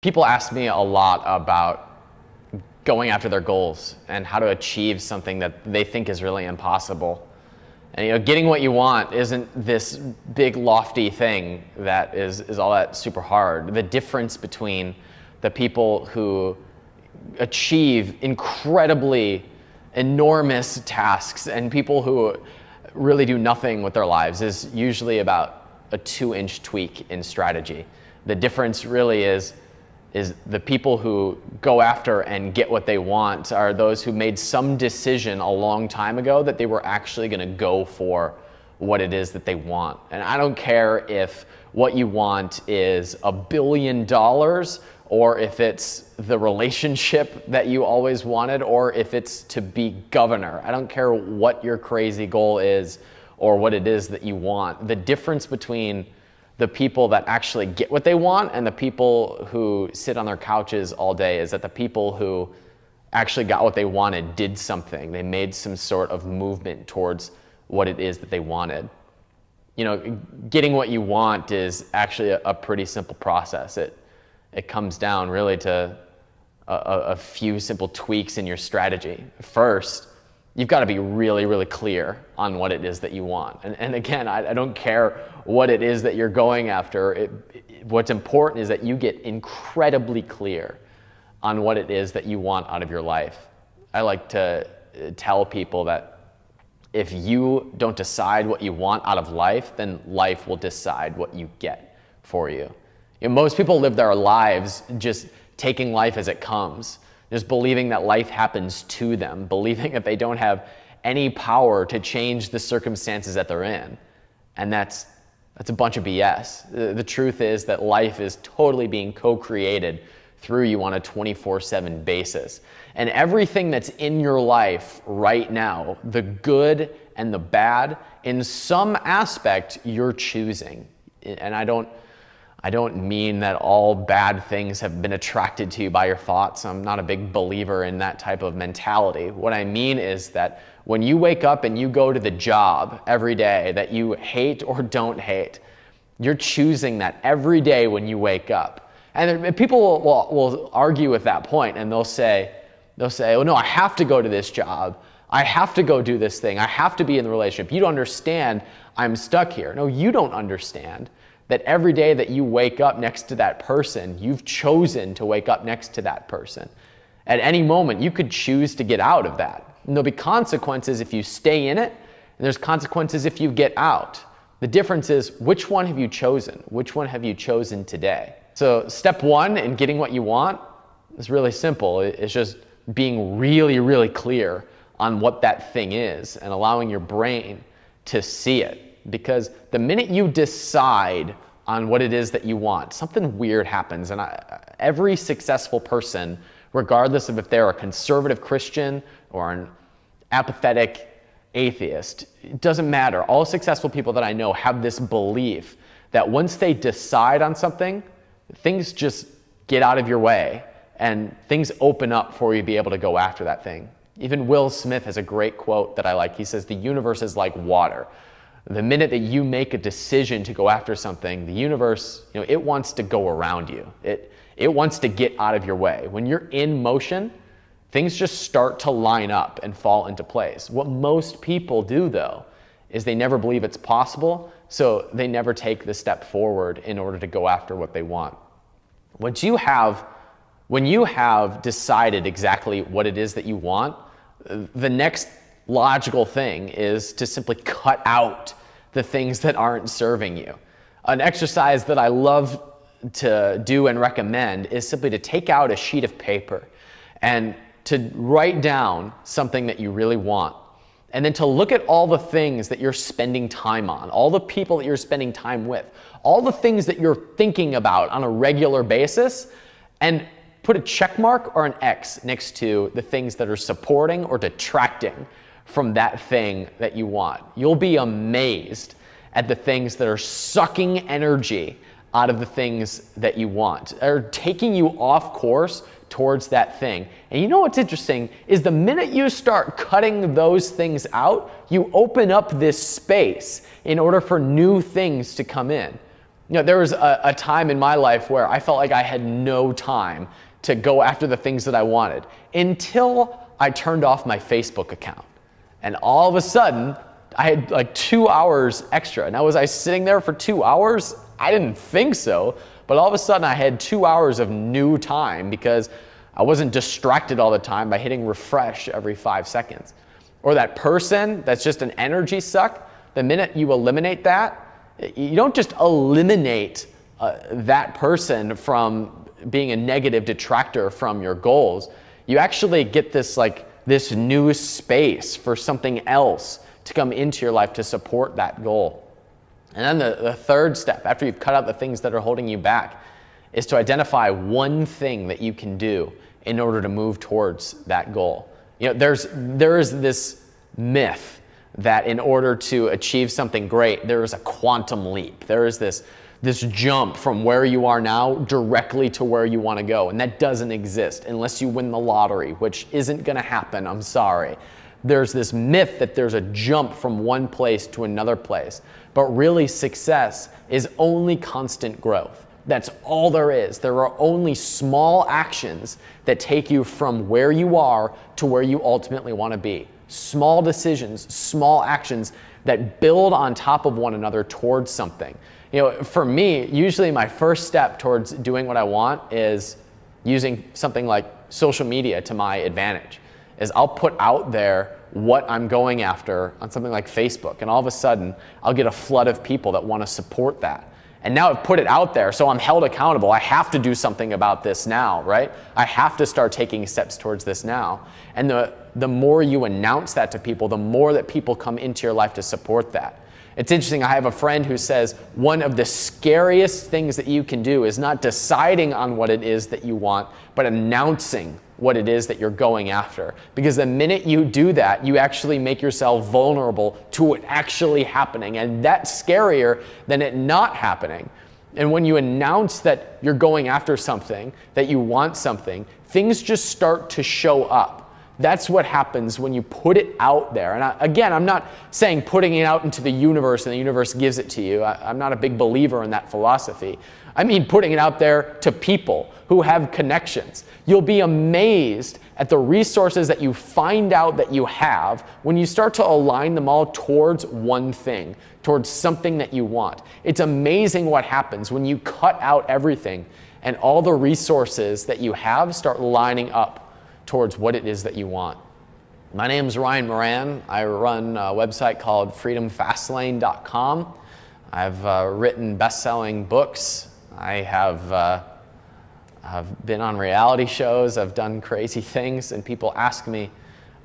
People ask me a lot about going after their goals and how to achieve something that they think is really impossible. And getting what you want isn't this big lofty thing that is all that super hard. The difference between the people who achieve incredibly enormous tasks and people who really do nothing with their lives is usually about a 2-inch tweak in strategy. The difference really is the people who go after and get what they want are those who made some decision a long time ago that they were actually going to go for what it is that they want. And I don't care if what you want is $1 billion or if it's the relationship that you always wanted or if it's to be governor. I don't care what your crazy goal is or what it is that you want. The difference between the people that actually get what they want and the people who sit on their couches all day is that the people who actually got what they wanted did something. They made some sort of movement towards what it is that they wanted. Getting what you want is actually a pretty simple process. It comes down really to a few simple tweaks in your strategy. First, you've got to be really, really clear on what it is that you want. And again, I don't care what it is that you're going after. What's important is that you get incredibly clear on what it is that you want out of your life. I like to tell people that if you don't decide what you want out of life, then life will decide what you get for you. Most people live their lives just taking life as it comes, just believing that life happens to them, believing that they don't have any power to change the circumstances that they're in. And that's a bunch of BS. The truth is that life is totally being co-created through you on a 24/7 basis. And everything that's in your life right now, the good and the bad, in some aspect you're choosing. And I don't mean that all bad things have been attracted to you by your thoughts. I'm not a big believer in that type of mentality. What I mean is that when you wake up and you go to the job every day that you hate or don't hate, you're choosing that every day when you wake up. And people will argue with that point and they'll say, oh no, I have to go to this job. I have to go do this thing. I have to be in the relationship. You don't understand. I'm stuck here. No, you don't understand that every day that you wake up next to that person, you've chosen to wake up next to that person. At any moment, you could choose to get out of that. And there'll be consequences if you stay in it, and there's consequences if you get out. The difference is, which one have you chosen? Which one have you chosen today? So step one in getting what you want is really simple. It's just being really, really clear on what that thing is and allowing your brain to see it. Because the minute you decide on what it is that you want, something weird happens. And every successful person, regardless of if they're a conservative Christian or an apathetic atheist, it doesn't matter. All successful people that I know have this belief that once they decide on something, things just get out of your way and things open up for you to be able to go after that thing. Even Will Smith has a great quote that I like. He says, "The universe is like water." The minute that you make a decision to go after something, the universe, it wants to go around you. It wants to get out of your way. When you're in motion, things just start to line up and fall into place. What most people do, though, is they never believe it's possible, so they never take the step forward in order to go after what they want. When you have decided exactly what it is that you want, the next logical thing is to simply cut out the things that aren't serving you. An exercise that I love to do and recommend is simply to take out a sheet of paper and to write down something that you really want. And then to look at all the things that you're spending time on, all the people that you're spending time with, all the things that you're thinking about on a regular basis, and put a check mark or an X next to the things that are supporting or detracting from that thing that you want. You'll be amazed at the things that are sucking energy out of the things that you want, are taking you off course towards that thing. And you know what's interesting is the minute you start cutting those things out, you open up this space in order for new things to come in. There was a time in my life where I felt like I had no time to go after the things that I wanted until I turned off my Facebook account. And all of a sudden, I had like 2 hours extra. Now, was I sitting there for 2 hours? I didn't think so. But all of a sudden, I had 2 hours of new time because I wasn't distracted all the time by hitting refresh every 5 seconds. Or that person that's just an energy suck, the minute you eliminate that, you don't just eliminate that person from being a negative detractor from your goals. You actually get this new space for something else to come into your life to support that goal. And then the third step, after you've cut out the things that are holding you back, is to identify one thing that you can do in order to move towards that goal. There is this myth that in order to achieve something great, there is a quantum leap. There is this jump from where you are now directly to where you want to go. And that doesn't exist unless you win the lottery, which isn't going to happen. I'm sorry. There's this myth that there's a jump from one place to another place. But really, success is only constant growth. That's all there is. There are only small actions that take you from where you are to where you ultimately want to be. Small decisions, small actions that build on top of one another towards something. For me, usually my first step towards doing what I want is using something like social media to my advantage. Is I'll put out there what I'm going after on something like Facebook, and all of a sudden I'll get a flood of people that want to support that. And now I've put it out there, so I'm held accountable. I have to do something about this now, right? I have to start taking steps towards this now. And the more you announce that to people, the more that people come into your life to support that. It's interesting, I have a friend who says one of the scariest things that you can do is not deciding on what it is that you want, but announcing what it is that you're going after. Because the minute you do that, you actually make yourself vulnerable to it actually happening. And that's scarier than it not happening. And when you announce that you're going after something, that you want something, things just start to show up. That's what happens when you put it out there. And again, I'm not saying putting it out into the universe and the universe gives it to you. I'm not a big believer in that philosophy. I mean putting it out there to people who have connections. You'll be amazed at the resources that you find out that you have when you start to align them all towards one thing, towards something that you want. It's amazing what happens when you cut out everything and all the resources that you have start lining up towards what it is that you want. My name is Ryan Moran. I run a website called freedomfastlane.com. I've written best-selling books. I've been on reality shows. I've done crazy things, and people ask me,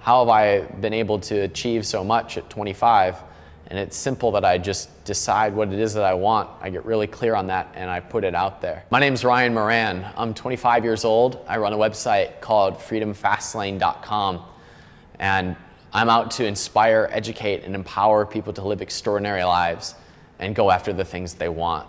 how have I been able to achieve so much at 25? And it's simple that I just decide what it is that I want. I get really clear on that and I put it out there. My name's Ryan Moran. I'm 25 years old. I run a website called freedomfastlane.com. And I'm out to inspire, educate, and empower people to live extraordinary lives and go after the things they want.